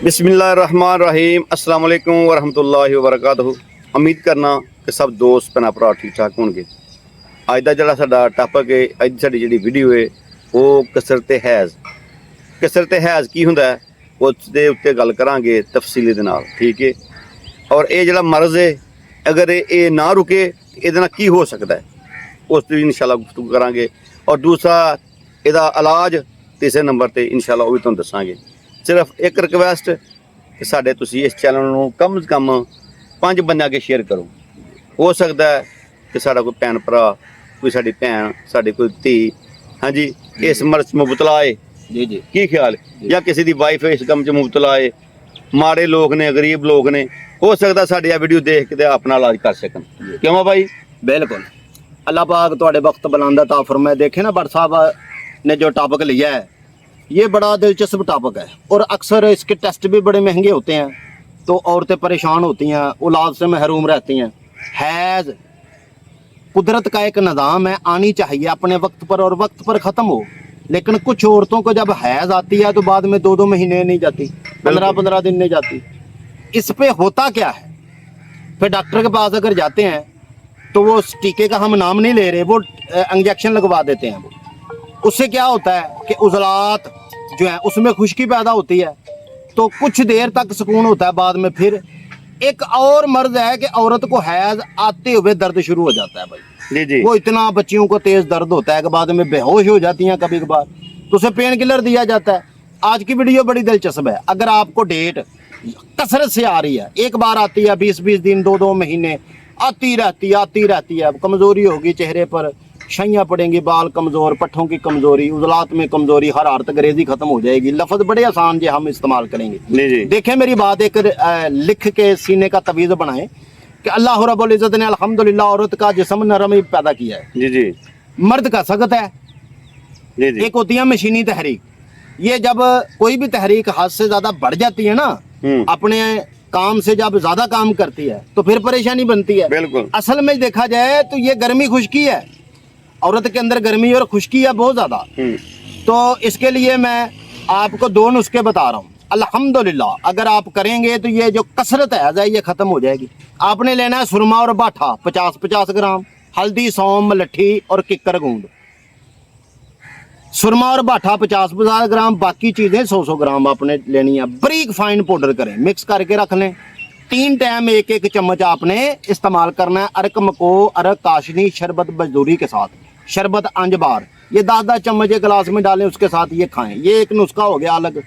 बिस्मिल्लाहिर्रहमानिर्रहीम अस्सलाम वालेकुम वरहमतुल्लाहि वबरकातुहू। उम्मीद करना कि सब दोस्त भैन भरा ठीक ठाक होंगे। अज का जो साडा टॉपिक है, अज साडी जिहड़ी वीडियो है वो कसरत हैज़। कसरत हैज़ की हुंदा है उसदे उत्ते गल करांगे तफसीली दे नाल, ठीक है। और ये जिहड़ा मर्ज़ है अगर ये ना रुके इहदे नाल की हो सकता है उस पर इंशाल्लाह गुफ्तगू करांगे। और दूसरा इहदा इलाज तीसरे नंबर पर इंशाल्लाह वो भी तुहानूं दस्सांगे। सिर्फ एक रिक्वेस्ट कि साडे तुसीं इस चैनल नूं कम से कम 5 बंदे अगे शेयर करो। हो सकता है कि साडा कोई भैन भरा, कोई साडी भैन, साडी कोई धी, हाँ जी, इस मर्ज़ च मुबतला है जी जी, की ख्याल, या किसी दी वाइफ इस कम च मुबतला है, माड़े लोग ने, गरीब लोग ने, हो सकता साडी वीडियो देख के अपना इलाज कर सकन। क्यों भाई? बिल्कुल, अल्लाह पाक तुहाडे वक्त बुलंद अता फरमाए। देखे ना भट्ट साहब ने जो टॉपिक लिया है ये बड़ा दिलचस्प टॉपिक है और अक्सर इसके टेस्ट भी बड़े महंगे होते हैं, तो औरतें परेशान होती हैं, औलाद से महरूम रहती हैं। हैज़ कुदरत का एक निज़ाम है, आनी चाहिए अपने वक्त पर और वक्त पर ख़त्म हो। लेकिन कुछ औरतों को जब हैज़ आती है तो बाद में 2-2 महीने नहीं जाती, 15-15 दिन नहीं जाती। इस पे होता क्या है? फिर डॉक्टर के पास अगर जाते हैं तो वो टीके का हम नाम नहीं ले रहे, वो इंजेक्शन लगवा देते हैं। उससे क्या होता है कि उज़लात जो है उसमें खुश्की पैदा होती है, तो कुछ देर तक सुकून होता है, बाद में फिर एक और मर्ज है कि औरत को हैज आते हुए दर्द शुरू हो जाता है भाई जी जी। वो इतना बच्चियों को तेज दर्द होता है कि बाद में बेहोश हो जाती हैं कभी कभार, तो उसे पेन किलर दिया जाता है। आज की वीडियो बड़ी दिलचस्प है। अगर आपको डेट कसरत से आ रही है, एक बार आती है, 20-20 दिन, 2-2 महीने आती रहती है, कमजोरी होगी चेहरे पर, शैयाँ पड़ेंगी, बाल कमज़ोर, पट्ठों की कमज़ोरी, उज़लात में कमज़ोरी, हरारत अंग्रेजी ख़त्म हो जाएगी। लफ्ज़ बड़े आसान जो हम इस्तेमाल करेंगे। देखें मेरी बात, एक लिख के सीने का तवीज़ बनाएं कि अल्लाह रब्बुल इज़्ज़त ने अल्हम्दुलिल्लाह औरत का जिस्म नरम ही पैदा किया है जी जी, मर्द का सख्त है जी जी। एक होती है मशीनी तहरीक, ये जब कोई भी तहरीक हद से ज़्यादा बढ़ जाती है ना, अपने काम से जब ज़्यादा काम करती है तो फिर परेशानी बनती है। बिल्कुल, असल में देखा जाए तो ये गर्मी खुश्की है, औरत के अंदर गर्मी और खुश्की है बहुत ज्यादा। तो इसके लिए मैं आपको 2 नुस्खे बता रहा हूँ। अल्हम्दुलिल्लाह अगर आप करेंगे तो ये जो कसरत है ये खत्म हो जाएगी। आपने लेना है सुरमा और बाठा 50-50 ग्राम, हल्दी, सौंफ, मलट्ठी और किक्कर गूंद। सुरमा और बाठा 50-50 ग्राम, बाकी चीजें 100-100 ग्राम आपने लेनी है। बारीक फाइन पाउडर करें, मिक्स करके रख लें। 3 टाइम 1-1 चम्मच आपने इस्तेमाल करना है। अरक मको, अरक काशनी, शरबत बजदूरी के साथ, शरबत अंजबार, ये 10-10 चम्मच एक गिलास में डालें, उसके साथ ये खाएं। ये एक नुस्खा हो गया अलग,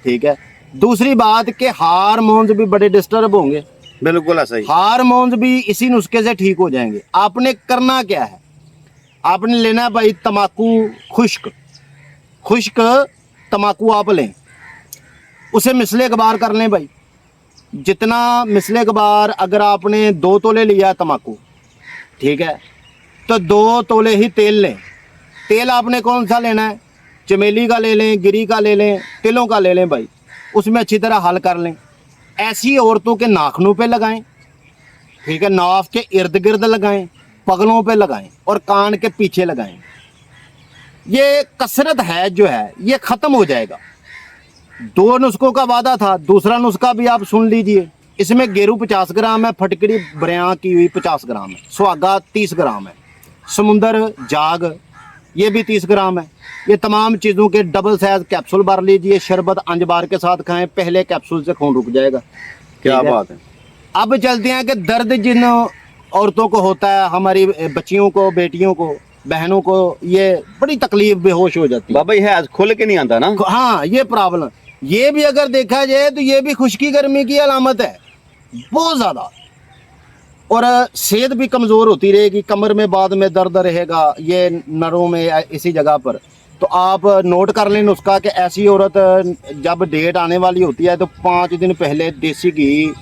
ठीक है। दूसरी बात कि हार्मोन्स भी बड़े डिस्टर्ब होंगे। बिल्कुल सही, हार्मोन्स भी इसी नुस्खे से ठीक हो जाएंगे। आपने करना क्या है, आपने लेना है भाई तम्बाकू, खुश्क तम्बाकू आप लें, उसे मिसले अखबार कर लें भाई। जितना मिसले अखबार, अगर आपने 2 तोले लिया तम्बाकू, ठीक है, तो 2 तोले ही तेल लें। तेल आपने कौन सा लेना है, चमेली का ले लें, गिरी का ले लें, तिलों का ले लें भाई। उसमें अच्छी तरह हल कर लें। ऐसी औरतों के नाखनों पे लगाएं, ठीक है, नाफ के इर्द गिर्द लगाएं, पगलों पे लगाएं और कान के पीछे लगाएं। ये कसरत है जो है ये ख़त्म हो जाएगा। 2 नुस्खों का वादा था, दूसरा नुस्खा भी आप सुन लीजिए। इसमें गेरू 50 ग्राम है, फटकड़ी बरियां की हुई 50 ग्राम है, सुहागा 30 ग्राम है, समुंदर जाग ये भी 30 ग्राम है। ये तमाम चीज़ों के डबल साइज कैप्सूल भर लीजिए, शरबत अंजबार के साथ खाएं, पहले कैप्सूल से खून रुक जाएगा। क्या बात है। अब चलते हैं कि दर्द जिन औरतों को होता है, हमारी बच्चियों को, बेटियों को, बहनों को, ये बड़ी तकलीफ, बेहोश हो जाती है। बाबा ये खुल के नहीं आता ना, हाँ ये प्रॉब्लम, ये भी अगर देखा जाए तो ये भी खुश्की गर्मी की अलामत है बहुत ज़्यादा। और सेहत भी कमज़ोर होती रहेगी, कमर में बाद में दर्द रहेगा, ये नरों में, इसी जगह पर। तो आप नोट कर लें नुस्खा कि ऐसी औरत जब डेट आने वाली होती है तो 5 दिन पहले देसी घी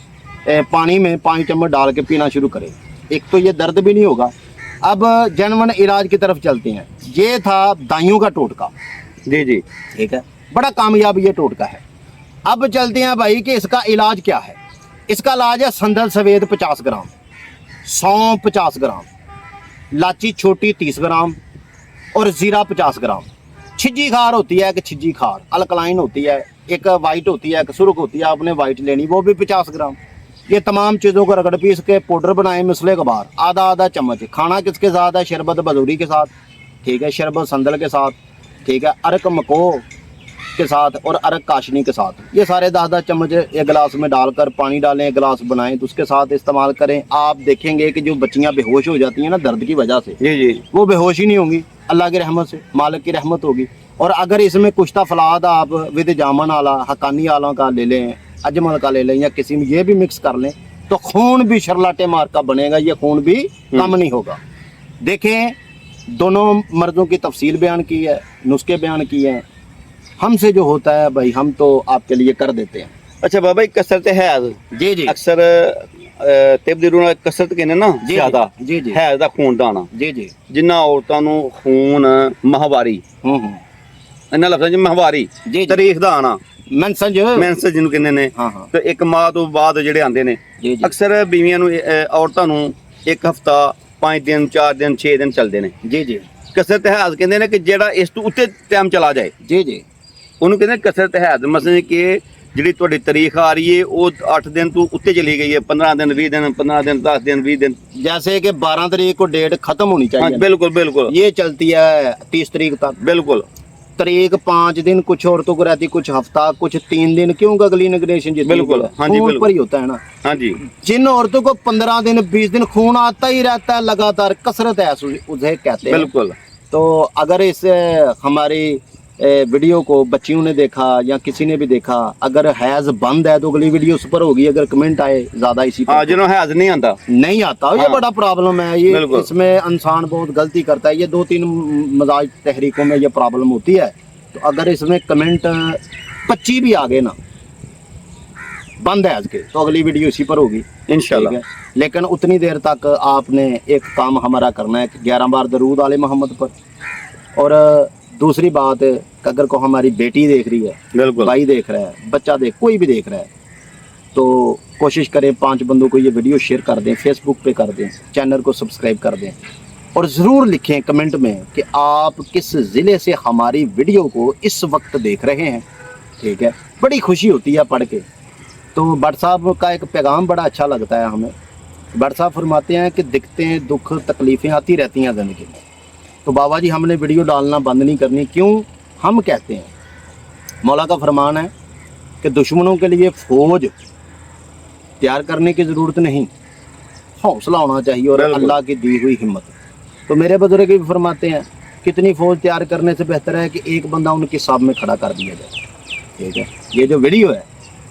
पानी में 5 चम्मच डाल के पीना शुरू करें। एक तो ये दर्द भी नहीं होगा। अब जनवन इलाज की तरफ चलते हैं। ये था दाइयों का टोटका जी जी, ठीक है, बड़ा कामयाब ये टोटका है। अब चलते हैं भाई कि इसका इलाज क्या है। इसका इलाज है संदल सफ़ेद 50 ग्राम, सौंफ 50 ग्राम, लाची छोटी 30 ग्राम और ज़ीरा 50 ग्राम। छिज्जी खार होती है, एक छिज्जी खार अल्कलाइन होती है, एक वाइट होती है, एक सुर्ख होती है। आपने वाइट लेनी, वो भी 50 ग्राम। ये तमाम चीज़ों को रगड़ पीस के पाउडर बनाए मिसले कबार, आधा आधा चम्मच। खाना किसके साथ है? शरबत बजूरी के साथ, ठीक है, शरबत संदल के साथ, ठीक है, अरक मको के साथ और अरक काशनी के साथ। ये सारे 10-10 चम्मच एक गिलास में डालकर पानी डालें, एक गिलास बनाएं तो उसके साथ इस्तेमाल करें। आप देखेंगे कि जो बच्चियां बेहोश हो जाती हैं ना दर्द की वजह से, जी जी, वो बेहोश ही नहीं होंगी, अल्लाह की रहमत से, मालिक की रहमत होगी। और अगर इसमें कुश्ता फलाद आप विद जामन आला, हकानी आला का ले लें, अजमल का ले लें, या किसी में ये भी मिक्स कर लें तो खून भी शरलाटे मार का बनेगा, ये खून भी कम नहीं होगा। देखें, दोनों मर्दों की तफसील बयान की है, नुस्खे बयान किए हैं। हमसे जो होता है भाई हम तो आपके लिए कर देते हैं। अच्छा बाबा जी, कसरत हैज जी जी अक्सर ਤਬਦੀਲ ਨੂੰ ਕਸਰਤ ਕਹਿੰਦੇ ਨਾ ਜੀ, ਜ਼ਿਆਦਾ ਜੀ ਜੀ ਹੈ ਦਾ ਖੂਨ ਦਾਣਾ, जी जी ਜਿੰਨਾ ਔਰਤਾਂ ਨੂੰ ਖੂਨ ਮਾਹਵਾਰੀ, ਇਹਨਾਂ ਲਫ਼ਜ਼ਾਂ 'ਚ ਮਾਹਵਾਰੀ जी जी ਤਾਰੀਖ ਦਾ ਆਣਾ, मेंसेज ਮੈਂਸ ਜਿਹਨੂੰ ਕਹਿੰਦੇ ਨੇ, हाँ हाँ ਤੇ ਇੱਕ ਮਾਹ ਤੋਂ ਬਾਅਦ ਜਿਹੜੇ ਆਉਂਦੇ ਨੇ, जी जी ਅਕਸਰ ਬੀਵੀਆਂ ਨੂੰ ਔਰਤਾਂ ਨੂੰ ਇੱਕ ਹਫਤਾ 5 ਦਿਨ 4 ਦਿਨ 6 ਦਿਨ ਚੱਲਦੇ ਨੇ। जी जी ਕਸਰਤ ਹੈਜ਼ ਕਹਿੰਦੇ ਨੇ ਕਿ ਜਿਹੜਾ ਇਸ ਤੋਂ ਉੱਤੇ ਟਾਈਮ ਚਲਾ ਜਾਏ जी जी ਉਹਨੂੰ ਕਹਿੰਦੇ ਕਸਰਤ ਹੈਜ਼। ਮਸਲੇ ਕਿ ਜਿਹੜੀ ਤੁਹਾਡੀ ਤਾਰੀਖ ਆ ਰਹੀ ਹੈ ਉਹ 8 ਦਿਨ ਤੋਂ ਉੱਤੇ ਚਲੀ ਗਈ ਹੈ, 15 ਦਿਨ 20 ਦਿਨ 15 ਦਿਨ 10 ਦਿਨ 20 ਦਿਨ। जैसे कि 12 तारीख को डेट खत्म होनी हाँ चाहिए, बिल्कुल बिल्कुल ये चलती है 30 तारीख तक। बिल्कुल तारीख 5 दिन, कुछ औरतों को रहती, कुछ हफ्ता, कुछ 3 दिन, क्यों अगली नगरेशन जितनी बिल्कुल, है, हाँ जी, खून बिल्कुल। पर ही होता है ना। हाँ जी, जिन औरतों को 15 दिन 20 दिन खून आता ही रहता है लगातार, कसरत है उसे कहते हैं। बिल्कुल तो अगर इस हमारी वीडियो को बच्चियों ने देखा या किसी ने भी देखा, अगर हैज बंद है तो अगली वीडियो उस पर होगी। अगर कमेंट आए ज्यादा इसी हाँ पर जिन्होंने हैज नहीं आता, नहीं आता, ये हाँ। बड़ा प्रॉब्लम है। ये बिल्कुल। इसमें इंसान बहुत गलती करता है। ये 2-3 मजाज तहरीकों में ये प्रॉब्लम होती है। तो अगर इसमें कमेंट 25 भी आ गए ना बंद है आज के, तो अगली वीडियो इसी पर होगी इंशाल्लाह। ठीक है। लेकिन उतनी देर तक आपने एक काम हमारा करना है कि 11 बार दरूद आले मोहम्मद पर। और दूसरी बात, अगर को हमारी बेटी देख रही है, बिल्कुल भाई देख रहा है, बच्चा देख, कोई भी देख रहा है, तो कोशिश करें 5 बंदों को ये वीडियो शेयर कर दें, फेसबुक पे कर दें, चैनल को सब्सक्राइब कर दें। और ज़रूर लिखें कमेंट में कि आप किस ज़िले से हमारी वीडियो को इस वक्त देख रहे हैं, ठीक है। बड़ी खुशी होती है पढ़ के। तो भट्ट साहब का एक पैगाम बड़ा अच्छा लगता है हमें। भट्ट साहब फरमाते हैं कि दिक्कतें, दुख, तकलीफ़ें आती रहती हैं ज़िंदगी में, तो बाबा जी हमने वीडियो डालना बंद नहीं करनी। क्यों? हम कहते हैं, मौला का फरमान है कि दुश्मनों के लिए फ़ौज तैयार करने की ज़रूरत नहीं, हौसला होना चाहिए और बिल्कुल। अल्लाह की दी हुई हिम्मत। तो मेरे बुजुर्ग भी फरमाते हैं, कितनी फ़ौज तैयार करने से बेहतर है कि एक बंदा उनके साथ में खड़ा कर दिया जाए, ठीक है। ये जो वीडियो है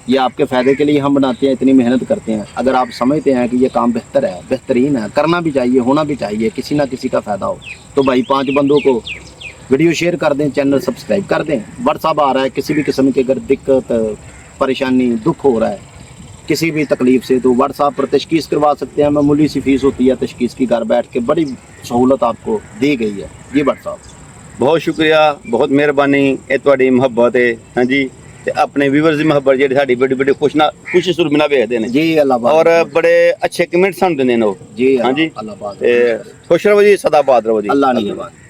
ये आपके फ़ायदे के लिए हम बनाते हैं, इतनी मेहनत करते हैं। अगर आप समझते हैं कि ये काम बेहतर है, बेहतरीन है, करना भी चाहिए, होना भी चाहिए, किसी ना किसी का फ़ायदा हो, तो भाई 5 बंदों को वीडियो शेयर कर दें, चैनल सब्सक्राइब कर दें। व्हाट्सअप आ रहा है, किसी भी किस्म की अगर दिक्कत, परेशानी, दुख हो रहा है किसी भी तकलीफ़ से, तो व्हाट्सअप पर तशखीस करवा सकते हैं। मामूली सी फीस होती है तशखीस की, घर बैठ के बड़ी सहूलत आपको दी गई है। जी भट्ट साहब बहुत शुक्रिया, बहुत मेहरबानी, ये ਤੁਹਾਡੀ ਮੁਹੱਬਤ है। हाँ जी, ਤੇ ਆਪਣੇ ਵੀਵਰਸ ਦੀ ਮੁਹੱਬਤ ਜਿਹੜੀ ਸਾਡੀ ਬੜੀ ਬੜੀ ਖੁਸ਼ੀ ਸੁਰਮਿਨਾ ਵੇਖਦੇ ਨੇ जी अल्लाह ਔਰ ਬੜੇ ਅੱਛੇ ਕਮੈਂਟ ਸਾਨੂੰ ਦਿੰਦੇ ਨੇ ਉਹ। जी हाँ जी, अल्लाह ਤੇ ਖੁਸ਼ ਰਹੋ ਜੀ, ਸਦਾ ਬਾਦ ਰਹੋ ਜੀ। अल्लाह निगहबान।